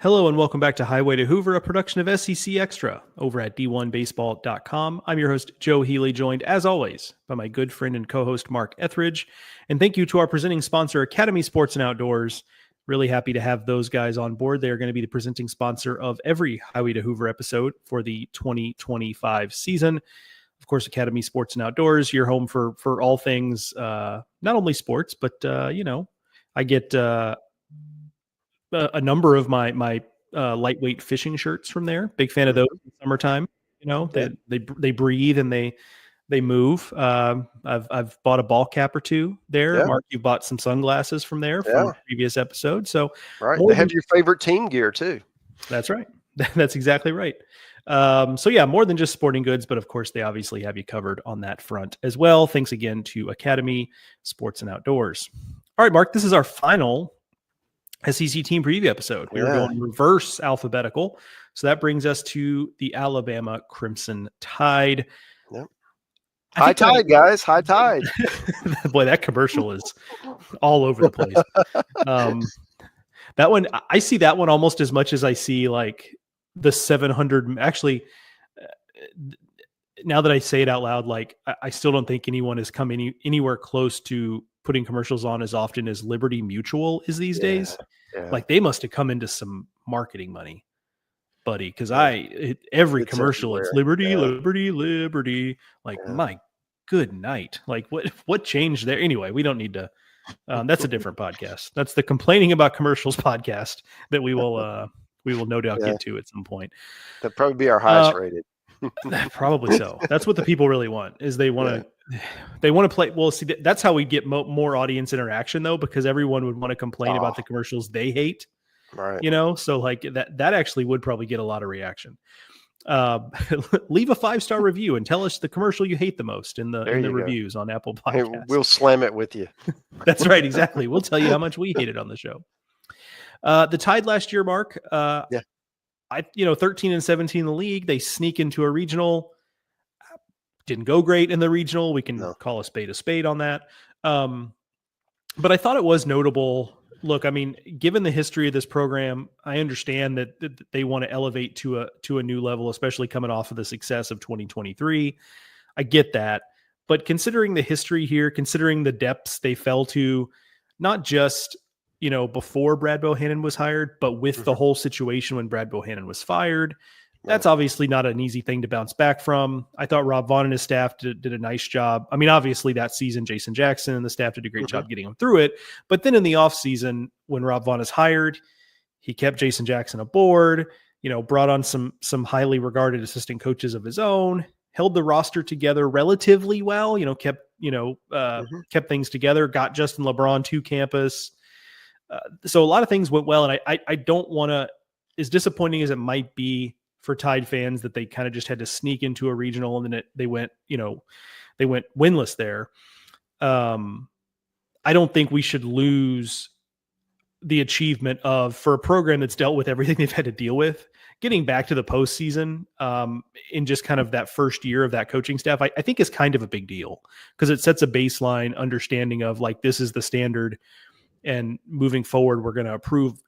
Hello and welcome back to Highway to Hoover, a production of SEC Extra over at d1baseball.com. I'm your host, Joe Healy, joined as always by my good friend and co-host, Mark Etheridge. And thank you to our presenting sponsor, Academy Sports and Outdoors. Really happy to have those guys on board. They are going to be the presenting sponsor of every Highway to Hoover episode for the 2025 season. Of course, Academy Sports and Outdoors, your home for all things, not only sports, but, I get a number of my lightweight fishing shirts from there. Big fan of those in the summertime. They breathe and they move. I've bought a ball cap or two there. Yeah. Mark, you bought some sunglasses from there from a previous episode. So right, they have your favorite team gear too. That's right. That's exactly right. More than just sporting goods, but of course they obviously have you covered on that front as well. Thanks again to Academy Sports and Outdoors. All right, Mark, this is our final SEC team preview episode. We were going reverse alphabetical. So that brings us to the Alabama Crimson Tide. Yep. High tide, guys. High tide. Boy, that commercial is all over the place. That one, I see that one almost as much as I see like the 700. Actually, now that I say it out loud, like I still don't think anyone has come anywhere close to putting commercials on as often as Liberty Mutual is these days. Yeah. Like they must have come into some marketing money, buddy. Because every commercial, it's Liberty, Liberty, Liberty. Like my good night. Like what changed there? Anyway, we don't need to. That's a different podcast. That's the complaining about commercials podcast that we will no doubt get to at some point. That'd probably be our highest rated. Probably so. That's what the people really want is they want to. They want to play. Well, see, that's how we get more audience interaction, though, because everyone would want to complain about the commercials they hate. Right. So like that actually would probably get a lot of reaction. Leave a 5-star review and tell us the commercial you hate the most in the reviews on Apple Podcasts. Hey, we'll slam it with you. That's right. Exactly. We'll tell you how much we hate it on the show. The Tide last year, Mark. 13 and 17 in the league. They sneak into a regional. Didn't go great in the regional. We can call a spade on that. But I thought it was notable. Look, I mean, given the history of this program, I understand that they want to elevate to a new level, especially coming off of the success of 2023. I get that. But considering the history here, considering the depths they fell to, not just, before Brad Bohannon was hired, but with the whole situation when Brad Bohannon was fired, that's obviously not an easy thing to bounce back from. I thought Rob Vaughn and his staff did a nice job. I mean, obviously that season, Jason Jackson and the staff did a great job getting him through it. But then in the offseason, when Rob Vaughn is hired, he kept Jason Jackson aboard, brought on some highly regarded assistant coaches of his own, held the roster together relatively well, kept things together, got Justin LeBron to campus. So a lot of things went well. And I don't want to, as disappointing as it might be for Tide fans that they kind of just had to sneak into a regional and then they went winless there. I don't think we should lose the achievement of, for a program that's dealt with everything they've had to deal with, getting back to the postseason in just kind of that first year of that coaching staff, I think is kind of a big deal because it sets a baseline understanding of like, this is the standard. And moving forward, we're going to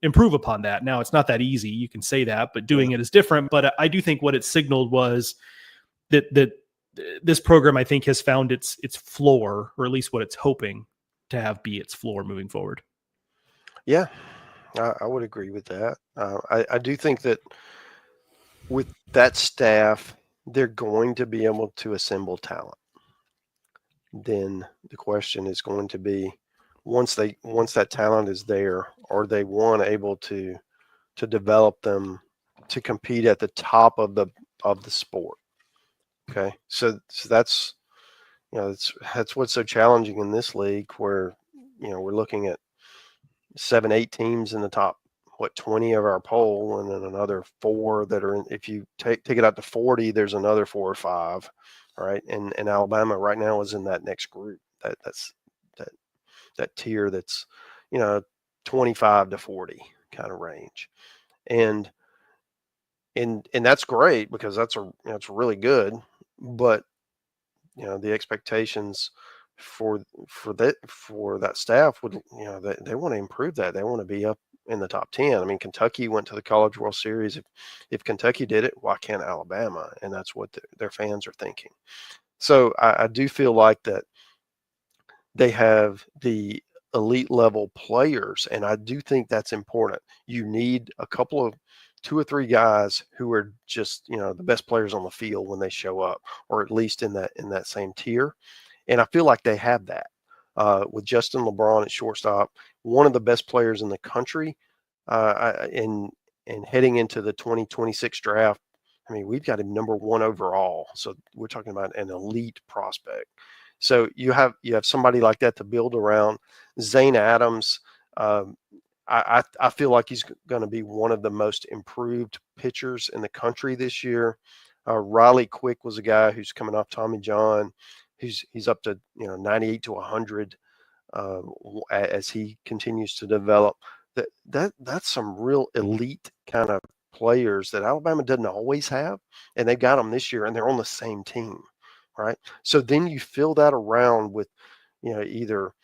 improve upon that. Now, it's not that easy. You can say that, but doing it is different. But I do think what it signaled was that this program, I think, has found its floor, or at least what it's hoping to have be its floor moving forward. Yeah, I would agree with that. I do think that with that staff, they're going to be able to assemble talent. Then the question is going to be, once that talent is there, are they able to develop them to compete at the top of the sport? Okay, so that's that's what's so challenging in this league, where we're looking at 7-8 teams in the top 20 of our poll, and then another 4 that are in. If you take it out to 40, there's another 4 or 5, right? And Alabama right now is in that next group. That tier that's 25 to 40 kind of range, and that's great because that's really good. But the expectations for that staff would they want to improve that. They want to be up in the top 10. I mean, Kentucky went to the College World Series. If Kentucky did it, why can't Alabama? And that's what their fans are thinking. So I do feel like that they have the elite level players, and I do think that's important. You need a couple of 2 or 3 guys who are just, the best players on the field when they show up, or at least in that same tier. And I feel like they have that with Justin LeBron at shortstop, one of the best players in the country, and heading into the 2026 draft. I mean, we've got him number 1 overall, so we're talking about an elite prospect. So you have somebody like that to build around. Zane Adams, I feel like he's going to be one of the most improved pitchers in the country this year. Riley Quick was a guy who's coming off Tommy John. He's up to 98 to 100 as he continues to develop. That's some real elite kind of players that Alabama doesn't always have, and they've got them this year, and they're on the same team. Right. So then you fill that around with, either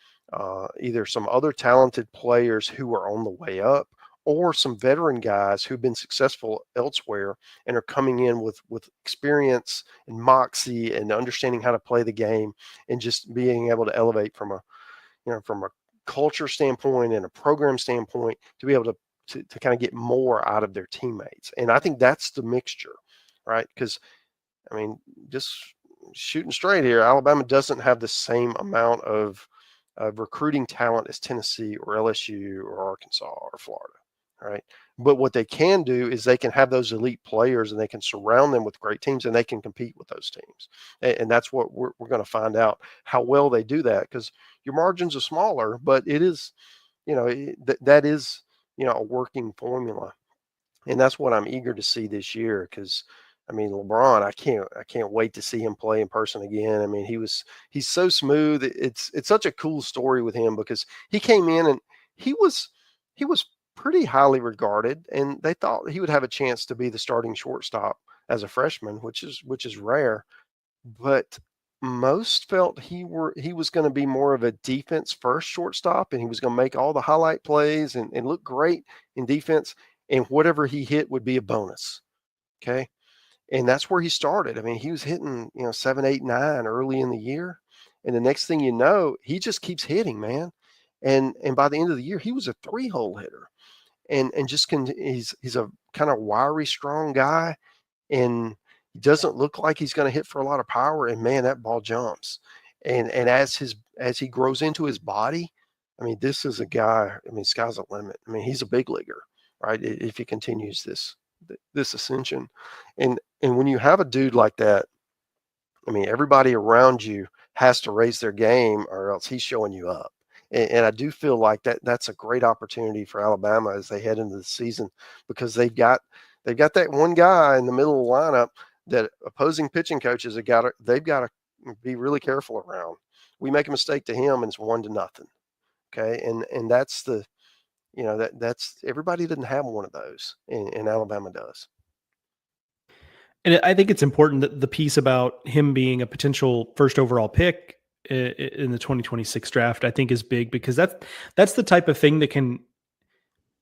some other talented players who are on the way up, or some veteran guys who've been successful elsewhere and are coming in with experience and moxie and understanding how to play the game, and just being able to elevate from a culture standpoint and a program standpoint to be able to kind of get more out of their teammates. And I think that's the mixture, right? Because, I mean, just shooting straight here, Alabama doesn't have the same amount of recruiting talent as Tennessee or LSU or Arkansas or Florida, right? But what they can do is they can have those elite players, and they can surround them with great teams, and they can compete with those teams. And that's what we're going to find out, how well they do that, because your margins are smaller, but it is, that is, a working formula. And that's what I'm eager to see this year, because I mean, LeBron, I can't wait to see him play in person again. I mean, he's so smooth. It's such a cool story with him, because he came in and he was pretty highly regarded, and they thought he would have a chance to be the starting shortstop as a freshman, which is rare. But most felt he was going to be more of a defense first shortstop, and he was going to make all the highlight plays and look great in defense, and whatever he hit would be a bonus. Okay. And that's where he started. I mean, he was hitting, 7, 8, 9 early in the year. And the next thing you know, he just keeps hitting, man. And by the end of the year, he was a 3-hole hitter. And he's a kind of wiry, strong guy. And he doesn't look like he's going to hit for a lot of power. And man, that ball jumps. And as he grows into his body, I mean, this is a guy, I mean, sky's the limit. I mean, he's a big leaguer, right? If he continues this ascension. And when you have a dude like that, I mean, everybody around you has to raise their game, or else he's showing you up. And I do feel like that's a great opportunity for Alabama as they head into the season, because they've got that one guy in the middle of the lineup that opposing pitching coaches they've got to be really careful around. We make a mistake to him, and it's 1-0. Okay. And that's that's everybody didn't have one of those, and Alabama does. And I think it's important that the piece about him being a potential first overall pick in the 2026 draft, I think, is big, because that's the type of thing that can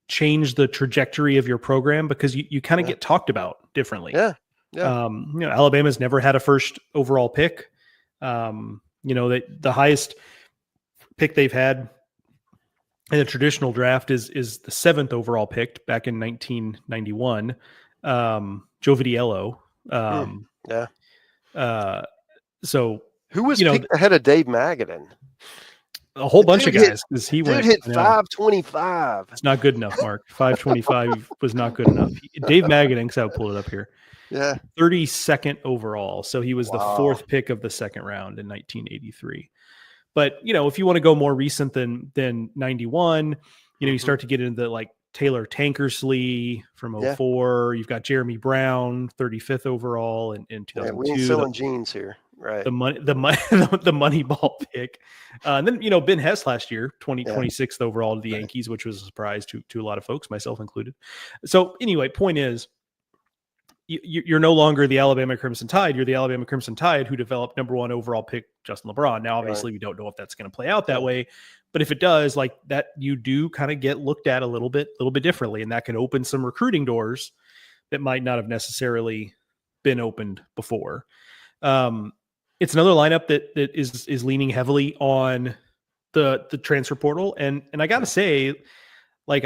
change the trajectory of your program, because you kind of get talked about differently. Yeah. Alabama's never had a first overall pick. The highest pick they've had in a traditional draft is the 7th overall pick back in 1991. Joe Vitiello. So who was picked ahead of Dave Magadan? A whole bunch of guys, because he hit 525. It's not good enough, Mark. 525 was not good enough. Dave Magadan, because I pulled it up here. Yeah. 32nd overall. So he was the 4th pick of the second round in 1983. But, if you want to go more recent than 91, you start to get into like Taylor Tankersley from 04. You've got Jeremy Brown, 35th overall in 2002. Yeah, we ain't selling jeans here. Right. The money ball pick. And then, Ben Hess last year, 26th overall to the Yankees, which was a surprise to a lot of folks, myself included. So anyway, point is, you're no longer the Alabama Crimson Tide. You're the Alabama Crimson Tide who developed number 1 overall pick Justin LeBron. Now, obviously, we don't know if that's going to play out that way, But if it does, like that, you do kind of get looked at a little bit differently, and that can open some recruiting doors that might not have necessarily been opened before. It's another lineup that is leaning heavily on the transfer portal, and I got to say, like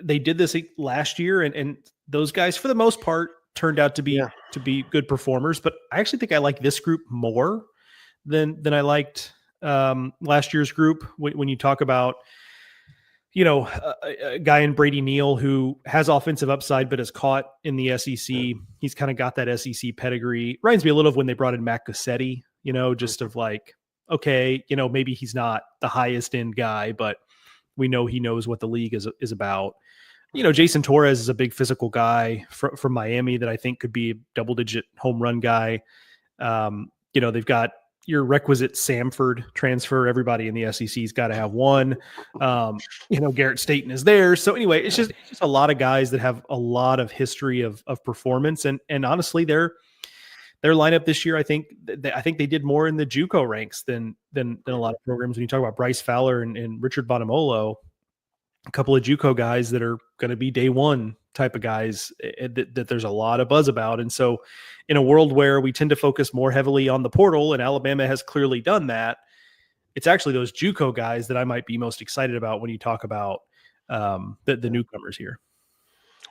they did this last year, and those guys for the most part turned out to be good performers. But I actually think I like this group more than I liked last year's group. When you talk about, you know, a guy in Brady Neal who has offensive upside but is caught in the SEC. He's kind of got that SEC pedigree. Reminds me a little of when they brought in Matt Gussetti, you know, just of like, okay, you know, maybe he's not the highest end guy, but we know he knows what the league is about. You know, Jason Torres is a big physical guy from Miami that I think could be a double-digit home run guy. You know, they've got your requisite Samford transfer. Everybody in the SEC's got to have one. You know, Garrett Staten is there. So anyway, it's just a lot of guys that have a lot of history of performance. And honestly, their lineup this year, I think they did more in the JUCO ranks than a lot of programs. When you talk about Bryce Fowler and Richard Bonamolo, a couple of JUCO guys that are going to be day one type of guys that there's a lot of buzz about. And so in a world where we tend to focus more heavily on the portal, and Alabama has clearly done that, it's actually those JUCO guys that I might be most excited about when you talk about the newcomers here.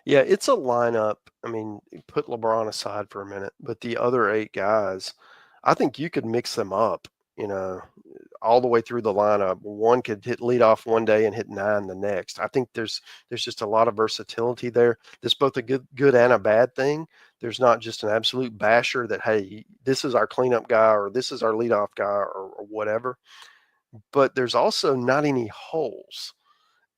Yeah, it's a lineup. I mean, put LeBron aside for a minute, but the other 8 guys, I think you could mix them up, you know, all the way through the lineup. One could hit lead off one day and hit 9 the next. I think there's just a lot of versatility there. There's both a good and a bad thing. There's not just an absolute basher that, hey, this is our cleanup guy or this is our leadoff guy or whatever. But there's also not any holes.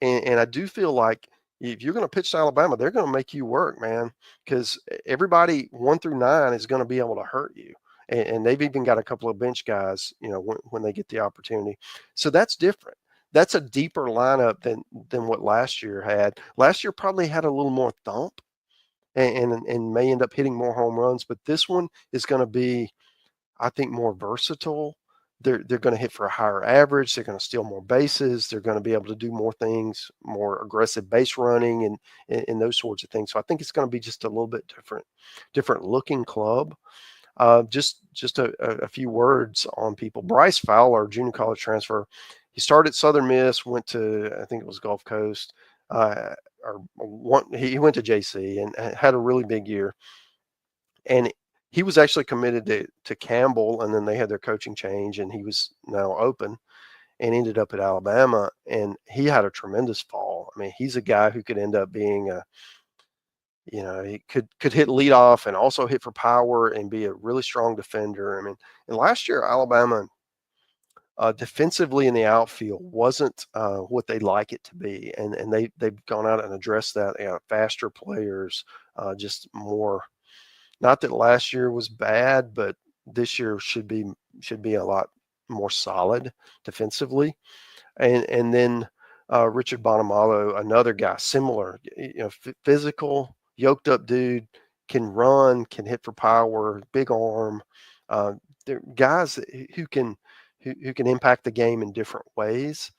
And I do feel like if you're going to pitch to Alabama, they're going to make you work, man, because everybody 1 through 9 is going to be able to hurt you. And they've even got a couple of bench guys, you know, when they get the opportunity. So that's different. That's a deeper lineup than what last year had. Last year probably had a little more thump and may end up hitting more home runs. But this one is going to be, I think, more versatile. They're going to hit for a higher average. They're going to steal more bases. They're going to be able to do more things, more aggressive base running and those sorts of things. So I think it's going to be just a little bit different looking club. Just a few words on people. Bryce Fowler, junior college transfer. He started at Southern Miss, went to, I think it was Gulf Coast, he went to JC and had a really big year. And he was actually committed to Campbell, and then they had their coaching change, and he was now open and ended up at Alabama. And he had a tremendous fall. I mean, he's a guy who could end up being he could hit leadoff and also hit for power and be a really strong defender. I mean, and last year Alabama defensively in the outfield wasn't what they'd like it to be, and they've gone out and addressed that. They got faster players, just more. Not that last year was bad, but this year should be a lot more solid defensively. And then Richard Bonamalo, another guy similar, physical, yoked up dude, can run, can hit for power, big arm. They're guys who can impact the game in different ways.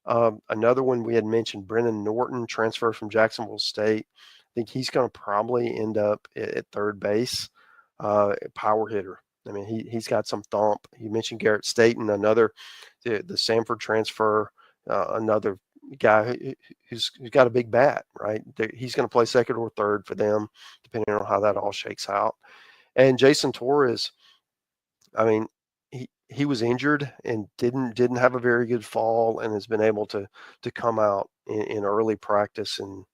Another one we had mentioned, Brennan Norton, transfer from Jacksonville State. I think he's going to probably end up at third base, power hitter. I mean, he's got some thump. You mentioned Garrett Staten, another, the Samford transfer, another guy who's got a big bat, right? He's going to play second or third for them, depending on how that all shakes out. And Jason Torres, I mean, he was injured and didn't have a very good fall, and has been able to come out in early practice and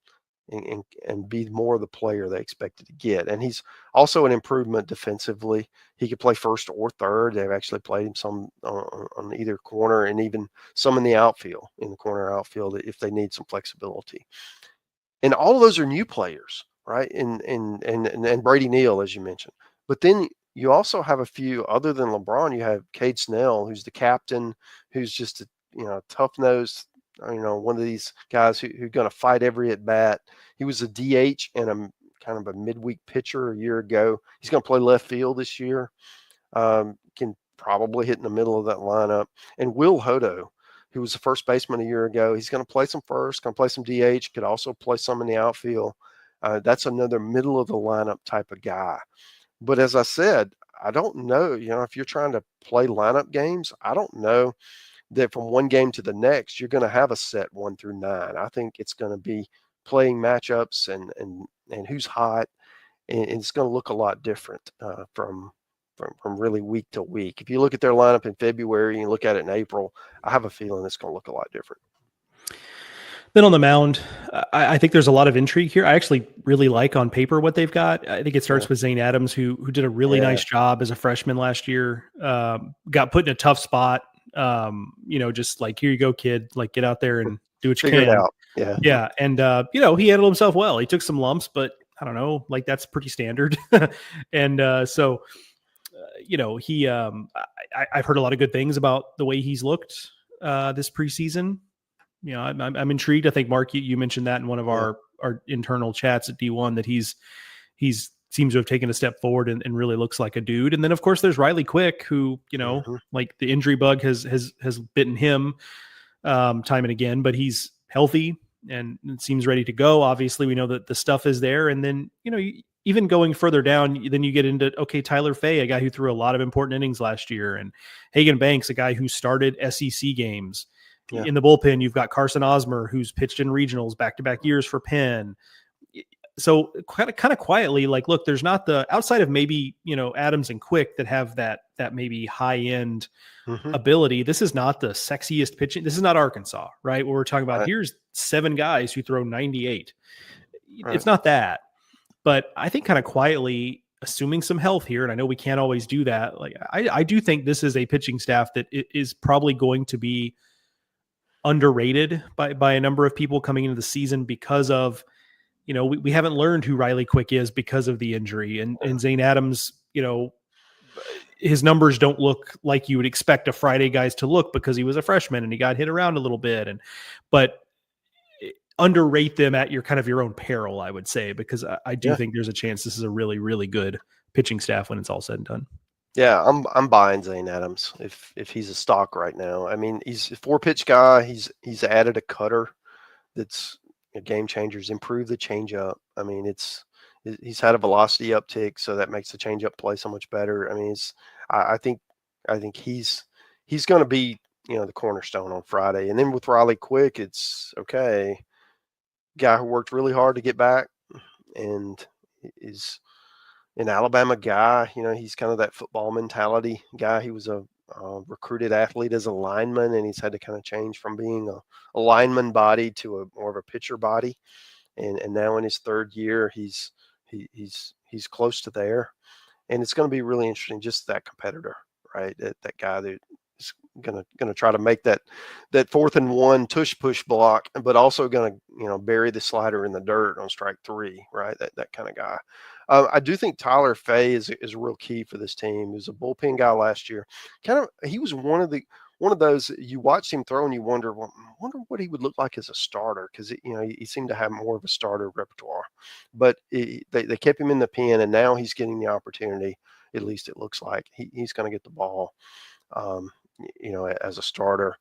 be more of the player they expected to get. And he's also an improvement defensively. He could play first or third. They've actually played him some on either corner, and even some in the outfield, in the corner outfield, if they need some flexibility. And all of those are new players, right? And Brady Neal, as you mentioned. But then you also have a few, other than LeBron, you have Cade Snell, who's the captain, who's just a tough-nosed, one of these guys who's going to fight every at bat. He was a DH and a kind of a midweek pitcher a year ago. He's going to play left field this year. Can probably hit in the middle of that lineup. And Will Hodo, who was the first baseman a year ago. He's going to play some first, going to play some DH, could also play some in the outfield. That's another middle of the lineup type of guy. But as I said, I don't know, if you're trying to play lineup games, I don't know that from one game to the next, you're going to have a set 1 through 9. I think it's going to be playing matchups and who's hot. And it's going to look a lot different from really week to week. If you look at their lineup in February and you look at it in April, I have a feeling it's going to look a lot different. Then on the mound, I think there's a lot of intrigue here. I actually really like on paper what they've got. I think it starts with Zane Adams, who did a really nice job as a freshman last year. Got put in a tough spot. Just like, here you go, kid. Like, get out there and do what you Figure can. it out. Yeah. And, he handled himself well. He took some lumps, but I don't know, like that's pretty standard. And he, I've heard a lot of good things about the way he's looked this preseason. I'm intrigued. I think, Mark, you mentioned that in one of our internal chats at D1 that he's seems to have taken a step forward and really looks like a dude. And then of course there's Riley Quick, who, like the injury bug has bitten him time and again, but he's healthy and seems ready to go. Obviously we know that the stuff is there. And then, even going further down, then you get into, Tyler Fay, a guy who threw a lot of important innings last year, and Hagan Banks, a guy who started SEC games. Yeah. In the bullpen, you've got Carson Osmer, who's pitched in regionals back-to-back years for Penn. So kind of quietly, like, look, there's not the outside of maybe, Adams and Quick that have that maybe high-end ability. This is not the sexiest pitching. This is not Arkansas, right? Where we're talking about here's 7 guys who throw 98. Right. It's not that. But I think kind of quietly, assuming some health here, and I know we can't always do that. Like I do think this is a pitching staff that is probably going to be underrated by a number of people coming into the season because of, we haven't learned who Riley Quick is because of the injury, and Zane Adams, his numbers don't look like you would expect a Friday guys to look because he was a freshman and he got hit around a little bit, but underrate them at your own peril, I would say, because I do think there's a chance this is a really, really good pitching staff when it's all said and done. Yeah, I'm buying Zane Adams if he's a stock right now. I mean, he's a 4-pitch guy. He's added a cutter that's a game changer. He's improved the changeup. I mean, he's had a velocity uptick, so that makes the changeup play so much better. I mean, I think he's going to be the cornerstone on Friday. And then with Riley Quick, it's okay. Guy who worked really hard to get back and is an Alabama guy. He's kind of that football mentality guy. He was a recruited athlete as a lineman, and he's had to kind of change from being a lineman body to a more of a pitcher body. And now in his 3rd year, he's close to there. And it's going to be really interesting, just that competitor, right? That guy that is going to try to make that 4th and 1 tush push block, but also going to bury the slider in the dirt on strike 3, right? That kind of guy. I do think Tyler Fay is real key for this team. He was a bullpen guy last year. He was one of those you watched him throw and you wonder what he would look like as a starter, because he seemed to have more of a starter repertoire. But they kept him in the pen, and now he's getting the opportunity. At least it looks like he's going to get the ball. As a starter.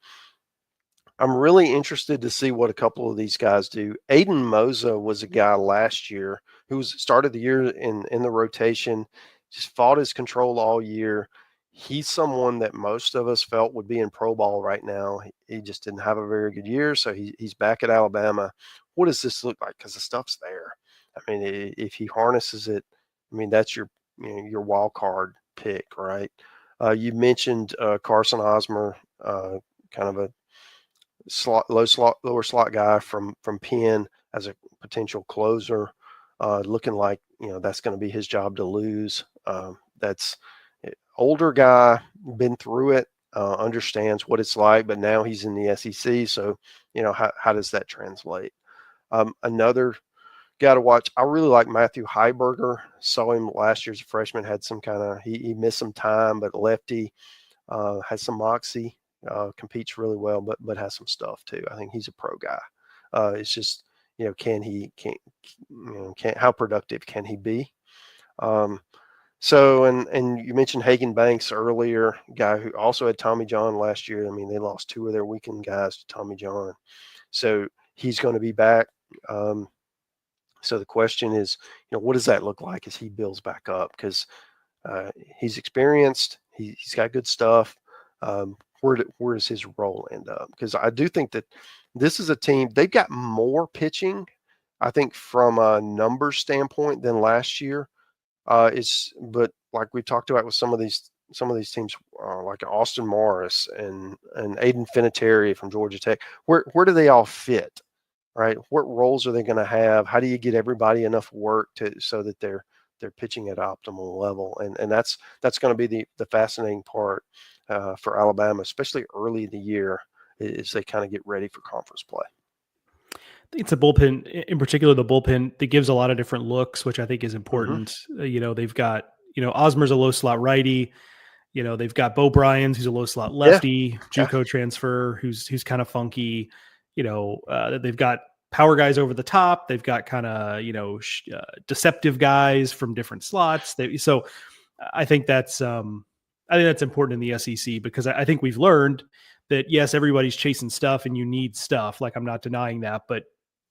I'm really interested to see what a couple of these guys do. Aiden Moza was a guy last year who started the year in the rotation, just fought his control all year. He's someone that most of us felt would be in pro ball right now. He just didn't have a very good year, so he's back at Alabama. What does this look like? Because the stuff's there. I mean, if he harnesses it, I mean, that's your wild card pick, right? You mentioned Carson Osmer, kind of a lower slot guy from Penn as a potential closer, looking like that's going to be his job to lose. That's older guy, been through it, understands what it's like, but now he's in the SEC. So how does that translate? Another guy to watch. I really like Matthew Heiberger. Saw him last year as a freshman. Had some he missed some time, but lefty, has some moxie. Competes really well, but has some stuff too. I think he's a pro guy. It's just how productive can he be? So, and you mentioned Hagan Banks earlier, guy who also had Tommy John last year. I mean, they lost 2 of their weekend guys to Tommy John. So he's going to be back. So the question is, what does that look like as he builds back up? Because he's experienced, he's got good stuff. Where does his role end up? Because I do think that this is a team, they've got more pitching, I think, from a numbers standpoint than last year. But like we talked about with some of these teams, like Austin Morris and Aiden Finateri from Georgia Tech, where do they all fit, right? What roles are they going to have? How do you get everybody enough work so that they're pitching at optimal level? And that's going to be the fascinating part for Alabama, especially early in the year, as they kind of get ready for conference play. It's a bullpen, in particular, the bullpen that gives a lot of different looks, which I think is important. They've got, Osmer's a low slot righty. They've got Bo Bryans, who's a low slot lefty, JUCO transfer, who's kind of funky. They've got power guys over the top. They've got kind of, deceptive guys from different slots. So I think that's important in the SEC, because I think we've learned that, yes, everybody's chasing stuff and you need stuff. Like, I'm not denying that, but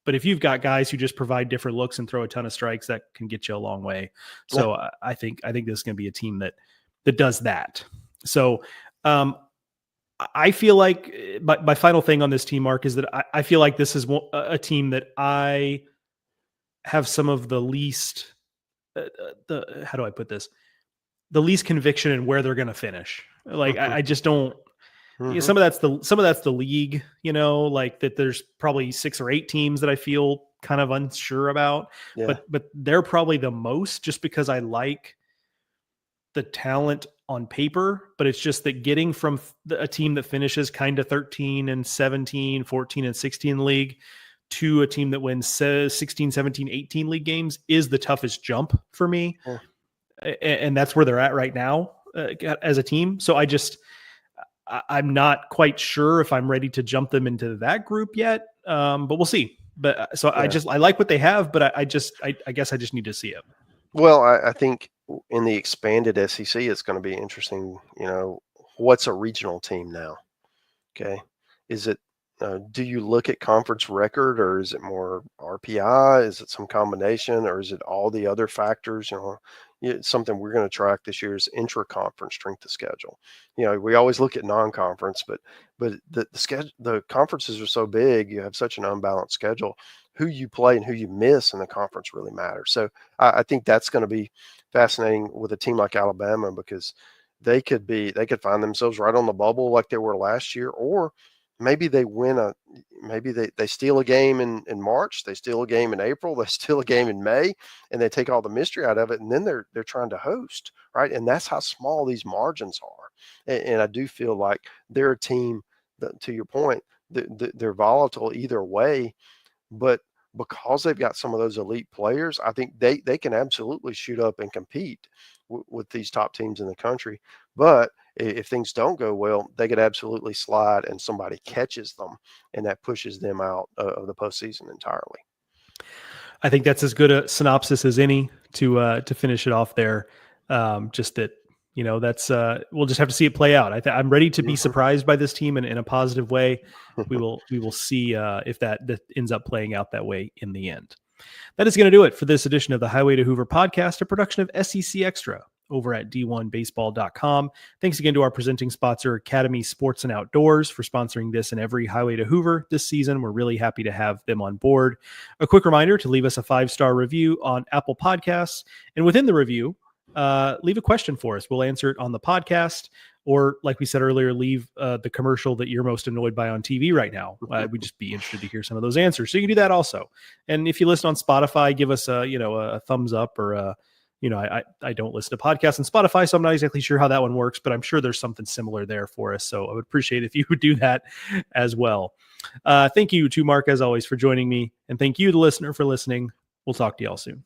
if you've got guys who just provide different looks and throw a ton of strikes, that can get you a long way. So I think this is going to be a team that does that. So I feel like my final thing on this team, Mark, is that I feel like this is a team that I have some of the least, how do I put this? The least conviction in where they're going to finish. Like, I just don't. Some of that's the league, like that. There's probably 6 or 8 teams that I feel kind of unsure about, but they're probably the most, just because I like the talent on paper. But it's just that getting from a team that finishes kind of 13 and 17, 14 and 16 in the league to a team that wins 16, 17, 18 league games is the toughest jump for me. And that's where they're at right now as a team. So I'm not quite sure if I'm ready to jump them into that group yet, but we'll see. But so I like what they have, but I guess I just need to see it. Well, I think in the expanded SEC, it's going to be interesting. What's a regional team now? Okay, is it? Do you look at conference record, or is it more RPI? Is it some combination, or is it all the other factors? Something we're going to track this year is intra-conference strength of schedule. We always look at non-conference, but the conferences are so big, you have such an unbalanced schedule. Who you play and who you miss in the conference really matters. So I think that's going to be fascinating with a team like Alabama, because they could find themselves right on the bubble like they were last year, or maybe they they steal a game in March, they steal a game in April, they steal a game in May, and they take all the mystery out of it, and then they're trying to host, right? And that's how small these margins are. And I do feel like they're a team that, to your point, they're volatile either way, but because they've got some of those elite players, I think they can absolutely shoot up and compete with these top teams in the country. But if things don't go well, they could absolutely slide and somebody catches them, and that pushes them out of the postseason entirely. I think that's as good a synopsis as any to finish it off there. Just that, that's we'll just have to see it play out. I'm ready to be surprised by this team in a positive way. We will see if that ends up playing out that way in the end. That is going to do it for this edition of the Highway to Hoover podcast, a production of SEC Extra over at d1baseball.com. Thanks again to our presenting sponsor, Academy Sports and Outdoors, for sponsoring this and every Highway to Hoover this season. We're really happy to have them on board. A quick reminder to leave us a 5-star review on Apple Podcasts. And within the review, leave a question for us. We'll answer it on the podcast, or like we said earlier, leave the commercial that you're most annoyed by on TV right now. We'd just be interested to hear some of those answers. So you can do that also. And if you listen on Spotify, give us a thumbs up, or I don't listen to podcasts on Spotify, so I'm not exactly sure how that one works, but I'm sure there's something similar there for us. So I would appreciate if you would do that as well. Thank you to Mark, as always, for joining me. And thank you, the listener, for listening. We'll talk to y'all soon.